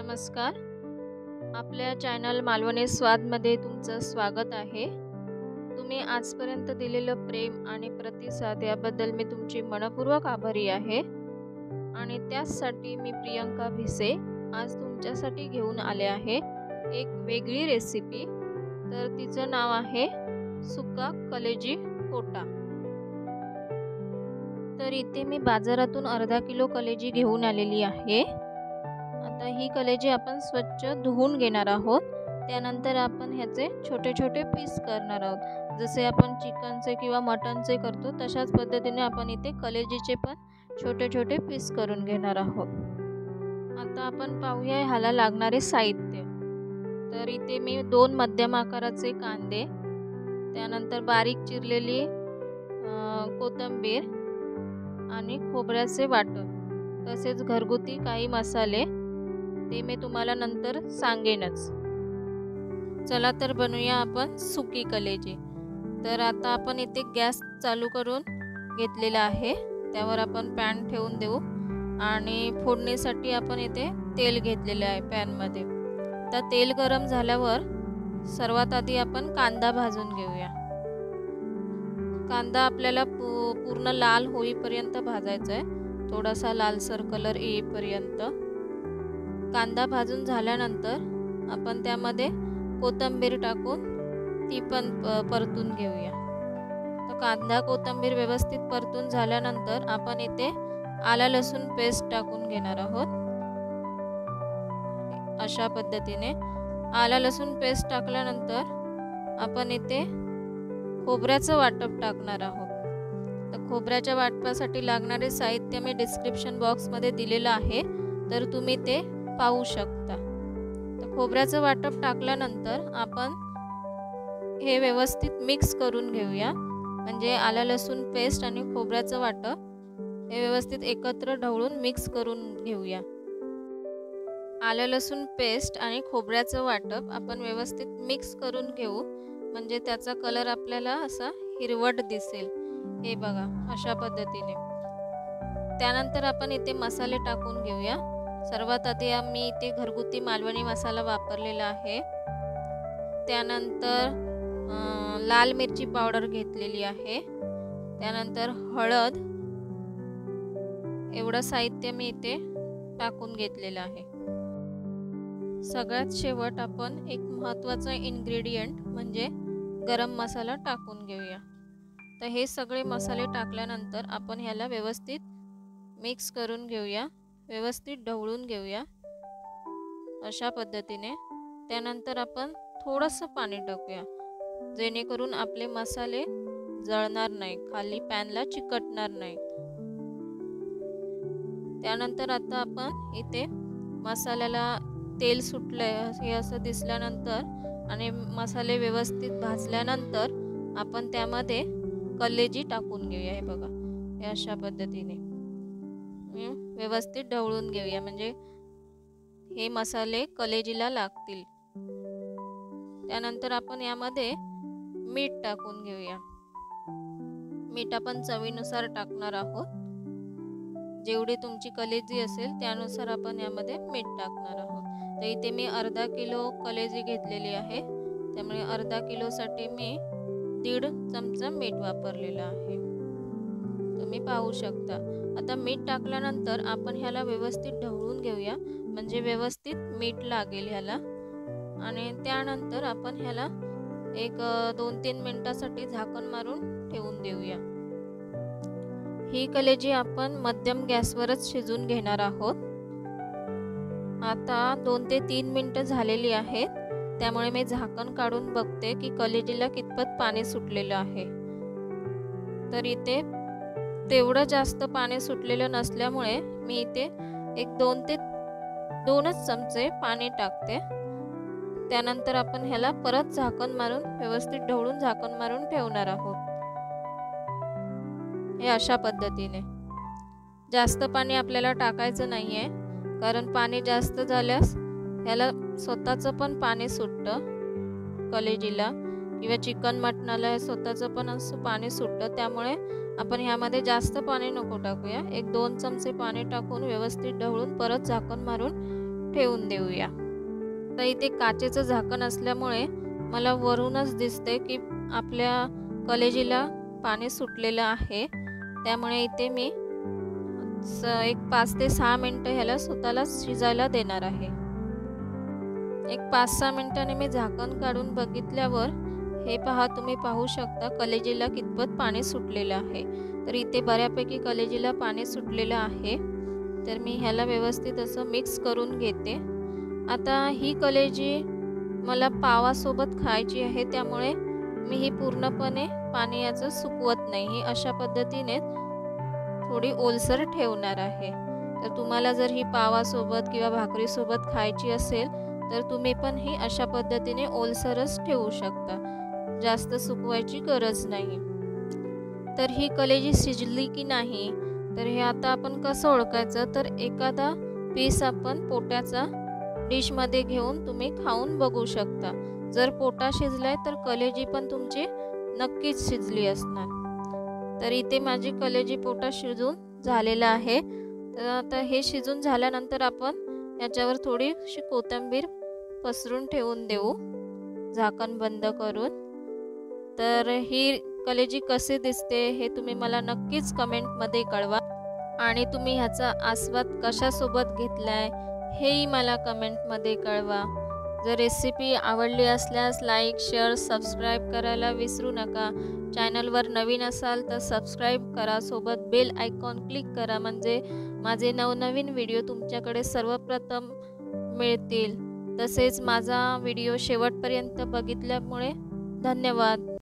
नमस्कार. आपल्या चॅनल मालवणी स्वादमध्ये तुमचं स्वागत आहे. तुम्ही आजपर्यंत दिलेलं प्रेम आणि प्रतिसाद याबद्दल मी तुमची मनपूर्वक आभारी आहे. आणि त्यासाठी मी प्रियंका भिसे आज तुमच्यासाठी घेऊन आले आहे एक वेगळी रेसिपी. तर तिचं नाव आहे सुका कलेजी कोटा. तर इथे मी बाजारातून अर्धा किलो कलेजी घेऊन आलेली आहे. आता ही कलेजी आपण स्वच्छ धुवून घेणार आहोत. त्यानंतर आपण ह्याचे छोटे छोटे पीस करणार आहोत. जसे आपण चिकनचे किंवा मटनचे करतो तशाच पद्धतीने आपण इथे कलेजीचे पण छोटे छोटे पीस करून घेणार आहोत. आता आपण पाहूया ह्याला लागणारे साहित्य. तर इथे मी 2 मध्यम आकाराचे कांदे, त्यानंतर बारीक चिरलेली कोथिंबीर आणि खोबऱ्याचे वाटण, तसेच घरगुती काही मसाले ते मी तुम्हाला नंतर सांगेनच. चला तर बनवूया आपण सुकी कलेजी. तर आता आपण इथे गॅस चालू करून घेतलेला आहे. त्यावर आपण पॅन ठेवून देऊ आणि फोडणीसाठी आपण इथे तेल घेतलेले आहे पॅनमध्ये. आता तेल गरम झाल्यावर सर्वात आधी आपण कांदा भाजून घेऊया. कांदा आपल्याला पूर्ण लाल होईपर्यंत भाजायचा आहे, थोडासा लालसर कलर येईपर्यंत. कांदा भाजून झाल्यानंतर आपण त्यामध्ये कोथिंबीर टाकून ती पण परतून घेऊया. तर कांदा कोथिंबीर व्यवस्थित परतून झाल्यानंतर आपण इथे आला लसूण पेस्ट टाकून घेणार आहोत. अशा पद्धतीने आला लसूण पेस्ट टाकल्यानंतर आपण इथे खोबऱ्याचं वाटप टाकणार आहोत. तर खोबऱ्याच्या वाटपासाठी लागणारे साहित्य मी डिस्क्रिप्शन बॉक्समध्ये दिलेलं आहे, तर तुम्ही ते पाहू शकता. तर खोबऱ्याचं वाटप टाकल्यानंतर आपण हे व्यवस्थित मिक्स करून घेऊया. म्हणजे आला लसूण पेस्ट आणि खोबऱ्याचं वाटप हे व्यवस्थित एकत्र ढवळून मिक्स करून घेऊया. आलं लसूण पेस्ट आणि खोबऱ्याचं वाटप आपण व्यवस्थित मिक्स करून घेऊ, म्हणजे त्याचा कलर आपल्याला असा हिरवट दिसेल. हे बघा अशा पद्धतीने. त्यानंतर आपण इथे मसाले टाकून घेऊया. सर्वात आधी मी इथे घरगुती मालवणी मसाला वापरलेला आहे. त्यानंतर लाल मिरची पावडर घेतलेली आहे. त्यानंतर हळद, एवढं साहित्य मी इथे टाकून घेतलेलं आहे. सगळ्यात शेवट आपण एक महत्त्वाचा इन्ग्रेडियंट म्हणजे गरम मसाला टाकून घेऊया. तर हे सगळे मसाले टाकल्यानंतर आपण ह्याला व्यवस्थित मिक्स करून घेऊया, व्यवस्थित ढवळून घेऊया अशा पद्धतीने. त्यानंतर आपण थोडंसं पाणी टाकूया, जेणेकरून आपले मसाले जळणार नाही, खाली पॅनला चिकटणार नाही. त्यानंतर आता आपण इथे मसाल्याला तेल सुटलंय हे असं दिसल्यानंतर आणि मसाले व्यवस्थित भाजल्यानंतर आपण त्यामध्ये कलेजी टाकून घेऊया. हे बघा हे अशा पद्धतीने व्यवस्थित ढवळून घेऊया, म्हणजे हे मसाले कलेजीला लागतील. त्यानंतर आपण यामध्ये मीठ टाकून घेऊया. मीठ आपण चवीनुसार टाकणार आहोत. जेवढी तुमची कलेजी असेल त्यानुसार आपण यामध्ये मीठ टाकणार आहोत. तर इथे मी अर्धा किलो कलेजी घेतलेली आहे, त्यामुळे अर्धा किलोसाठी मी 1.5 चमचा मीठ वापरलेलं आहे, तुम्ही पाहू शकता. आता मीठ टाकल्यानंतर आपण ह्याला व्यवस्थित ढवळून घेऊया, म्हणजे व्यवस्थित मीठ लागेल ह्याला. आणि त्यानंतर आपण ह्याला एक 2-3 मिनिटासाठी झाकण मारून ठेवून देऊया. ही कलेजी आपण मध्यम गॅसवरच शिजून घेणार आहोत. आता 2 ते 3 मिनिटं झालेली आहेत, त्यामुळे मी झाकण काढून बघते की कलेजीला कितपत पाणी सुटलेलं आहे. तर इथे तेवढं जास्त पाणी सुटलेलं नसल्यामुळे मी इथे एक 2 ते 2च चमचे पाणी टाकते. त्यानंतर आपण ह्याला परत झाकण मारून व्यवस्थित ढवळून झाकण मारून ठेवणार आहोत. हे अशा पद्धतीने. जास्त पाणी आपल्याला टाकायचं नाहीये, कारण पाणी जास्त झाल्यास ह्याला स्वतःचं पण पाणी सुटतं कलेजीला, किंवा चिकन मटणाला स्वतःचं पण असं पाणी सुटतं. त्यामुळे आपण ह्यामध्ये जास्त पाणी नको टाकूया. एक 2 चमचे पाणी टाकून व्यवस्थित ढवळून परत झाकण मारून ठेवून देऊया। तर इथे काचेचं झाकण असल्यामुळे मला वरूनच दिसते की आपल्या कलेजीला पाणी सुटलेलं आहे। त्यामुळे इथे मी एक 5 ते 6 मिनटं ह्याला स्वतःला शिजायला देणार आहे। एक 5-6 मिनिटांनी मी झाकण काढून बघितल्यावर हे पहा, तुम्ही पाहू शकता कलेजीला कितपत पाणी सुटलेलं आहे। तर इथे बऱ्यापैकी कलेजीला पाणी सुटलेलं आहे। तर मी ह्याला व्यवस्थित असं मिक्स करून घेते। आता ही कलेजी मला पावासोबत खायची आहे, त्यामुळे मी ही पूर्णपणे पाणी याचं सुकवत नाही, अशा पद्धतीने थोडी ओलसर ठेवणार आहे। तर तुम्हाला जर ही पावासोबत किंवा भाकरीसोबत खायची असेल तर तुम्ही पण ही अशा पद्धतीने ओलसरच ठेवू शकता, जास्त सुकवायची गरज नाही। तर ही कलेजी शिजली की नाही तर हे आता आपण कसं ओळखायचं, तर एखादा पीस आपण पोट्याचा डिशमध्ये घेऊन तुम्ही खाऊन बघू शकता। जर पोटा शिजलाय तर कलेजी पण तुमची नक्कीच शिजली असणार। तर इथे माझी कलेजी पोटा शिजून झालेला आहे। तर आता हे शिजून झाल्यानंतर आपण याच्यावर थोडीशी कोथिंबीर पसरून ठेवून देऊ, झाकण बंद करून। तर ही कलेजी कशी दिसते हे तुम्ही मला नक्कीच कमेंटमध्ये कळवा, आणि तुम्ही ह्याचा आस्वाद कशासोबत घेतलाय हेही मला कमेंटमध्ये कळवा। जर रेसिपी आवडली असल्यास लाईक, शेअर, सबस्क्राईब करायला विसरू नका। चॅनलवर नवीन असाल तर सबस्क्राईब करा, सोबत बेल आयकॉन क्लिक करा, म्हणजे माझे नवनवीन व्हिडिओ तुमच्याकडे सर्वप्रथम मिळतील। तसेच माझा व्हिडिओ शेवटपर्यंत बघितल्यामुळे धन्यवाद।